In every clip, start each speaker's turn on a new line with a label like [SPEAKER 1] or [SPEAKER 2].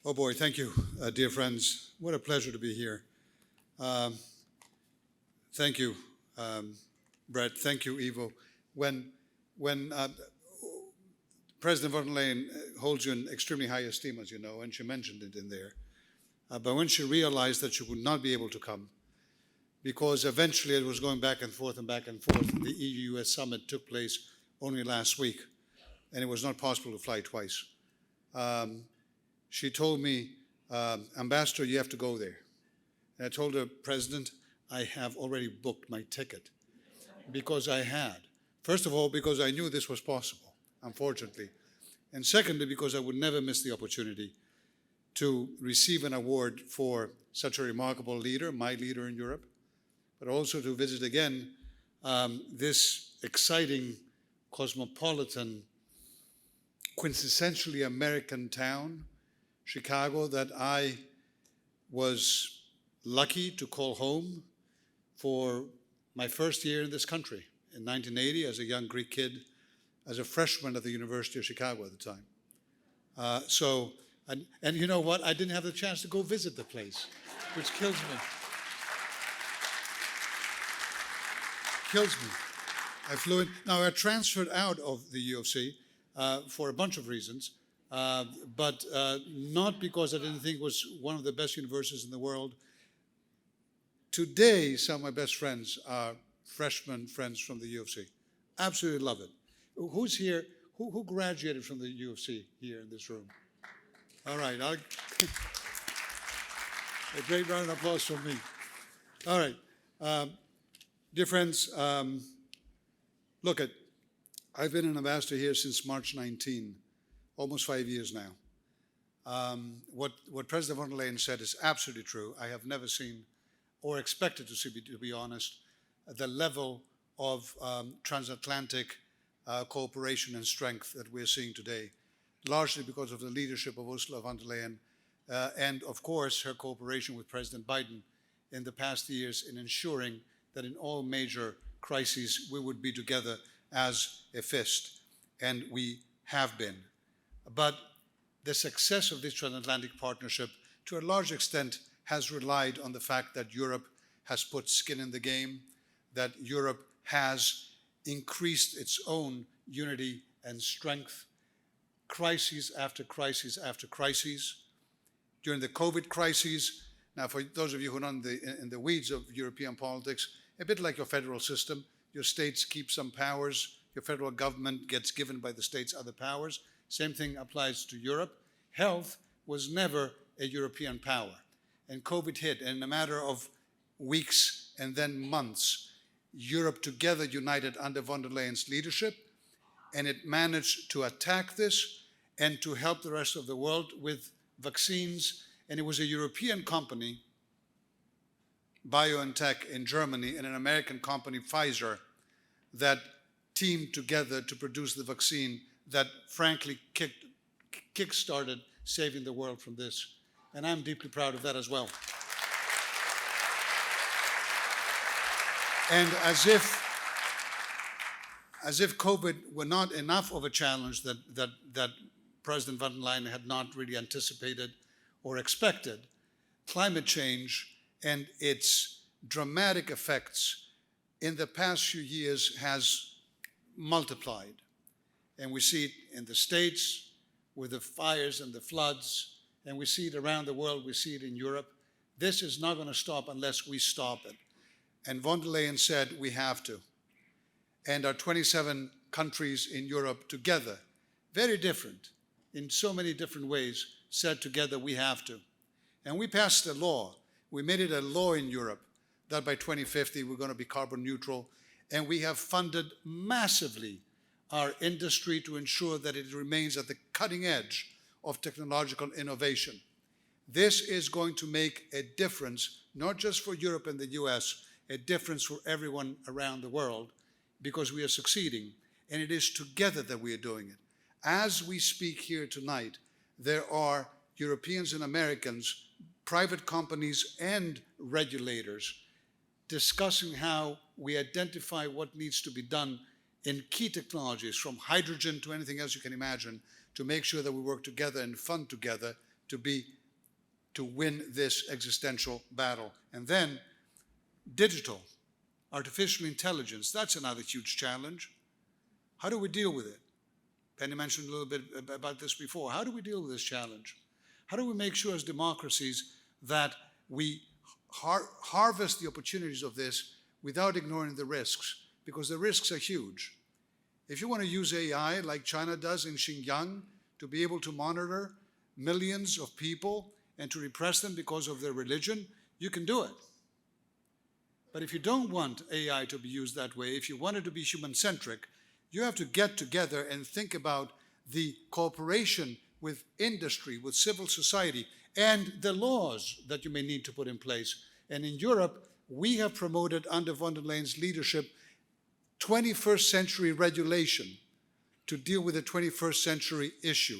[SPEAKER 1] Oh boy, thank you, dear friends. What a pleasure to be here. Thank you, Brett. Thank you, Ivo. When President von der Leyen holds you in extremely high esteem, as you know, and she mentioned it in there, but when she realized that she would not be able to come, because eventually it was going back and forth, the EU-US summit took place only last week, and it was not possible to fly twice. She told me, Ambassador, you have to go there. And I told her, President, I have already booked my ticket, because I had. First of all, because I knew this was possible, unfortunately. And secondly, because I would never miss the opportunity to receive an award for such a remarkable leader, my leader in Europe, but also to visit again this exciting, cosmopolitan, quintessentially American town, Chicago, that I was lucky to call home for my first year in this country in 1980 as a young Greek kid, as a freshman at the University of Chicago at the time. And you know what? I didn't have the chance to go visit the place, which kills me. Kills me. I flew in. Now, I transferred out of the U of C for a bunch of reasons, but not because I didn't think it was one of the best universities in the world. Today, some of my best friends are freshman friends from the U of C. Absolutely love it. Who's here? Who graduated from the U of C here in this room? All right. A great round of applause from me. All right. Dear friends, look, I've been an ambassador here since March 19, almost 5 years now. What President von der Leyen said is absolutely true. I have never seen or expected to see, to be honest, the level of transatlantic cooperation and strength that we're seeing today, largely because of the leadership of Ursula von der Leyen and, of course, her cooperation with President Biden in the past years in ensuring that in all major crises we would be together as a fist, and we have been. But the success of this transatlantic partnership, to a large extent, has relied on the fact that Europe has put skin in the game, that Europe has increased its own unity and strength, crises after crises after crises. During the COVID crises, now for those of you who are not in the weeds of European politics, a bit like your federal system, your states keep some powers, your federal government gets given by the states other powers. Same thing applies to Europe. Health was never a European power. And COVID hit, and in a matter of weeks and then months, Europe together united under von der Leyen's leadership, and it managed to attack this and to help the rest of the world with vaccines. And it was a European company, BioNTech in Germany, and an American company, Pfizer, that teamed together to produce the vaccine that frankly kick-started saving the world from this. And I'm deeply proud of that as well. And as if COVID were not enough of a challenge that President von der Leyen had not really anticipated or expected, climate change and its dramatic effects in the past few years has multiplied. And we see it in the States with the fires and the floods, and we see it around the world, we see it in Europe. This is not going to stop unless we stop it. And von der Leyen said we have to. And our 27 countries in Europe together, very different, in so many different ways, said together we have to. And we passed a law. We made it a law in Europe that by 2050 we're going to be carbon neutral. And we have funded massively our industry to ensure that it remains at the cutting edge of technological innovation. This is going to make a difference, not just for Europe and the US, a difference for everyone around the world, because we are succeeding, and it is together that we are doing it. As we speak here tonight, there are Europeans and Americans, private companies and regulators discussing how we identify what needs to be done in key technologies, from hydrogen to anything else you can imagine, to make sure that we work together and fund together to be to win this existential battle. And then digital, artificial intelligence, that's another huge challenge. How do we deal with it? Penny mentioned a little bit about this before. How do we deal with this challenge? How do we make sure as democracies that we harvest the opportunities of this without ignoring the risks? Because the risks are huge. If you want to use AI like China does in Xinjiang to be able to monitor millions of people and to repress them because of their religion, you can do it. But if you don't want AI to be used that way, if you want it to be human-centric, you have to get together and think about the cooperation with industry, with civil society, and the laws that you may need to put in place. And in Europe, we have promoted, under von der Leyen's leadership, 21st century regulation to deal with the 21st century issue.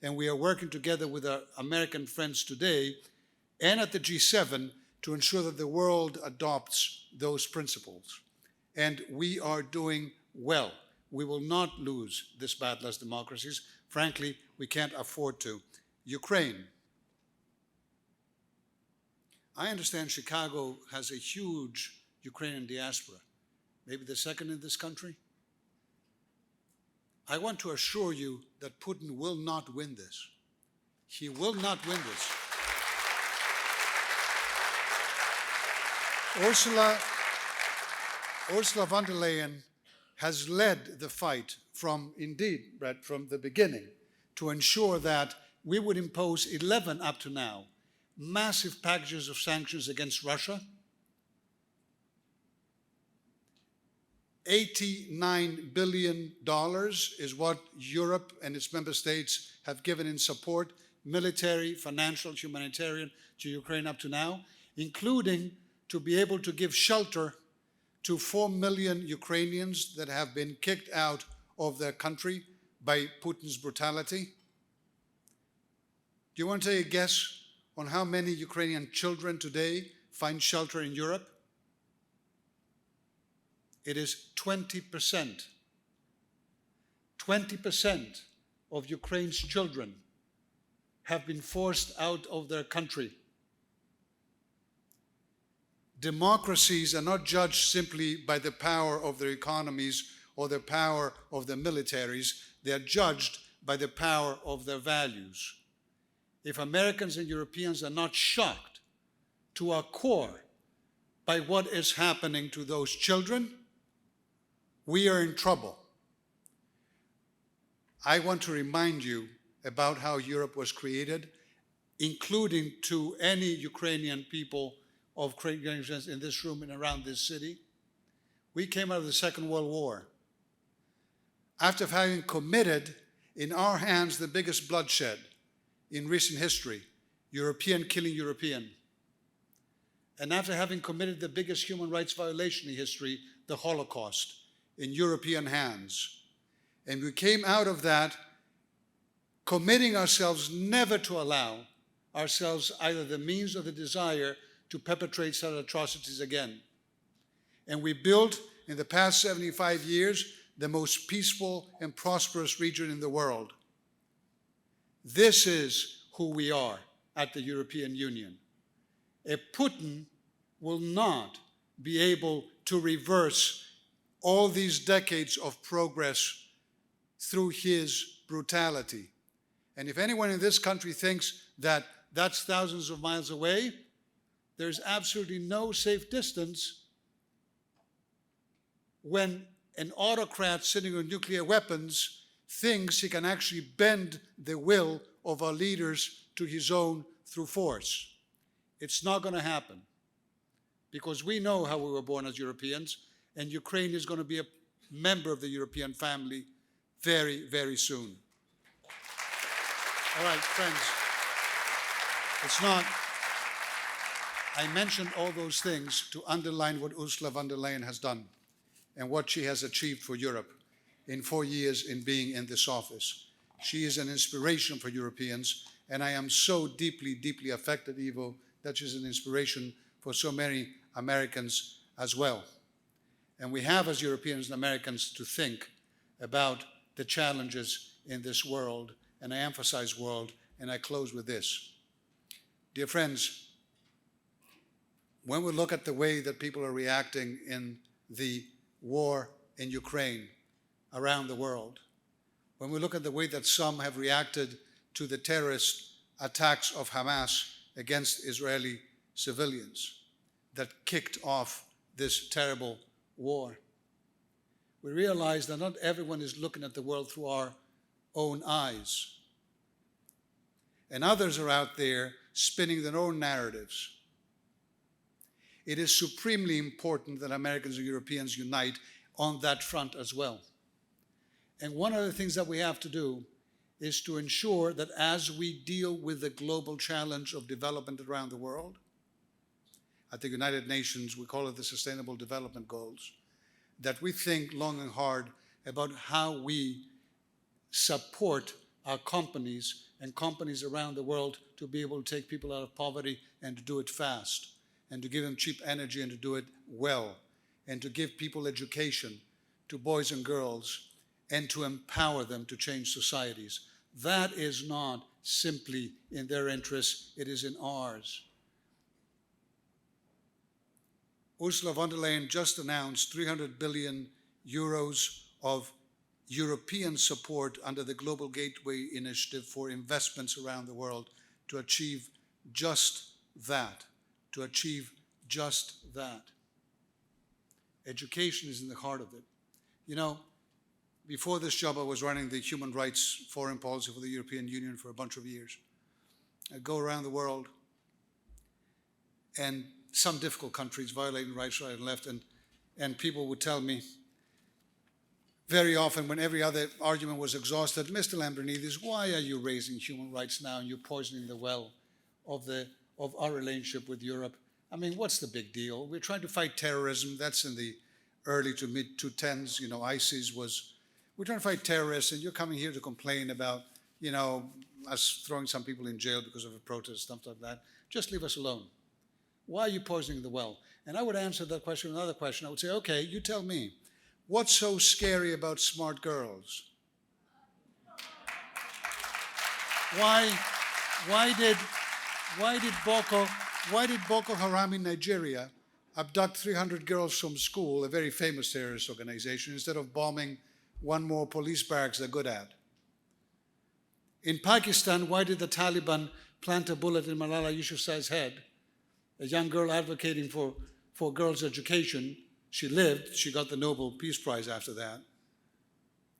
[SPEAKER 1] And we are working together with our American friends today and at the G7 to ensure that the world adopts those principles. And we are doing well. We will not lose this battle as democracies. Frankly, we can't afford to. Ukraine. I understand Chicago has a huge Ukrainian diaspora, maybe the second in this country. I want to assure you that Putin will not win this. He will not win this. Ursula von der Leyen has led the fight from the beginning to ensure that we would impose 11 up to now massive packages of sanctions against Russia. $89 billion is what Europe and its member states have given in support, military, financial, humanitarian, to Ukraine up to now, including to be able to give shelter to 4 million Ukrainians that have been kicked out of their country by Putin's brutality. Do you want to take a guess on how many Ukrainian children today find shelter in Europe? It is 20%. 20% of Ukraine's children have been forced out of their country. Democracies are not judged simply by the power of their economies or the power of their militaries. They are judged by the power of their values. If Americans and Europeans are not shocked to our core by what is happening to those children, we are in trouble. I want to remind you about how Europe was created, including to any Ukrainian people of Ukrainians in this room and around this city. We came out of the Second World War after having committed in our hands the biggest bloodshed in recent history, European killing European. And after having committed the biggest human rights violation in history, the Holocaust, in European hands. And we came out of that committing ourselves never to allow ourselves either the means or the desire to perpetrate such atrocities again. And we built, in the past 75 years, the most peaceful and prosperous region in the world. This is who we are at the European Union. A Putin will not be able to reverse all these decades of progress through his brutality. And if anyone in this country thinks that that's thousands of miles away, there's absolutely no safe distance when an autocrat sitting on nuclear weapons thinks he can actually bend the will of our leaders to his own through force. It's not going to happen, because we know how we were born as Europeans, and Ukraine is going to be a member of the European family very, very soon. All right, friends, it's not, I mentioned all those things to underline what Ursula von der Leyen has done and what she has achieved for Europe in 4 years in being in this office. She is an inspiration for Europeans, and I am so deeply, deeply affected, Ivo, that she's an inspiration for so many Americans as well. And we have, as Europeans and Americans, to think about the challenges in this world, and I emphasize world, and I close with this. Dear friends, when we look at the way that people are reacting in the war in Ukraine around the world, when we look at the way that some have reacted to the terrorist attacks of Hamas against Israeli civilians that kicked off this terrible war, we realize that not everyone is looking at the world through our own eyes. And others are out there spinning their own narratives. It is supremely important that Americans and Europeans unite on that front as well. And one of the things that we have to do is to ensure that as we deal with the global challenge of development around the world, at the United Nations, we call it the Sustainable Development Goals, that we think long and hard about how we support our companies and companies around the world to be able to take people out of poverty and to do it fast, and to give them cheap energy and to do it well, and to give people education to boys and girls, and to empower them to change societies. That is not simply in their interests, it is in ours. Ursula von der Leyen just announced 300 billion euros of European support under the Global Gateway Initiative for investments around the world to achieve just that, Education is in the heart of it. You know, before this job, I was running the human rights foreign policy for the European Union for a bunch of years. I'd go around the world, and some difficult countries violating rights right and left, and people would tell me very often when every other argument was exhausted, Mr. Lambrinidis, why are you raising human rights now and you're poisoning the well of our relationship with Europe? I mean, what's the big deal? We're trying to fight terrorism. That's in the early to mid 2010s. You know, ISIS was, we're trying to fight terrorists, and you're coming here to complain about, you know, us throwing some people in jail because of a protest, stuff like that. Just leave us alone. Why are you poisoning the well? And I would answer that question with another question. I would say, okay, you tell me, what's so scary about smart girls? Why did Boko Haram in Nigeria abduct 300 girls from school, a very famous terrorist organization, instead of bombing one more police barracks they're good at? In Pakistan, why did the Taliban plant a bullet in Malala Yousafzai's head, a young girl advocating for girls' education? She lived, she got the Nobel Peace Prize after that.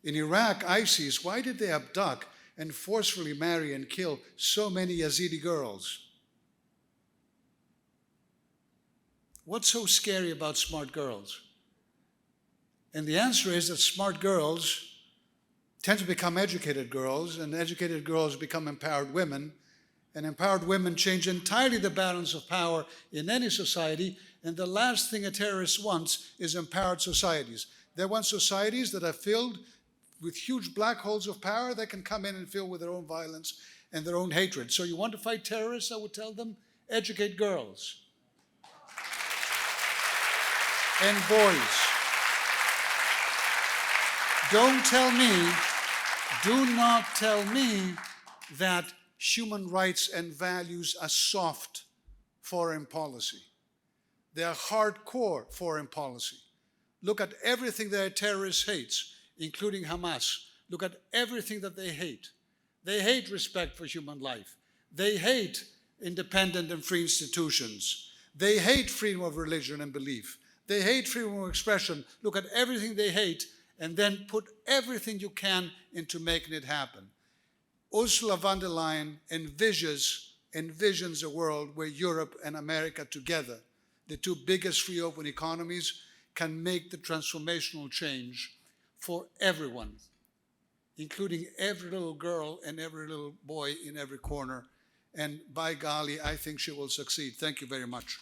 [SPEAKER 1] In Iraq, ISIS, why did they abduct and forcefully marry and kill so many Yazidi girls? What's so scary about smart girls? And the answer is that smart girls tend to become educated girls, and educated girls become empowered women, and empowered women change entirely the balance of power in any society. And the last thing a terrorist wants is empowered societies. They want societies that are filled with huge black holes of power that can come in and fill with their own violence and their own hatred. So you want to fight terrorists? I would tell them, educate girls and boys. Do not tell me that human rights and values are soft foreign policy. They are hardcore foreign policy. Look at everything that a terrorist hates, including Hamas. Look at everything that they hate. They hate respect for human life. They hate independent and free institutions. They hate freedom of religion and belief. They hate freedom of expression. Look at everything they hate, and then put everything you can into making it happen. Ursula von der Leyen envisions a world where Europe and America together, the two biggest free open economies, can make the transformational change for everyone, including every little girl and every little boy in every corner. And by golly, I think she will succeed. Thank you very much.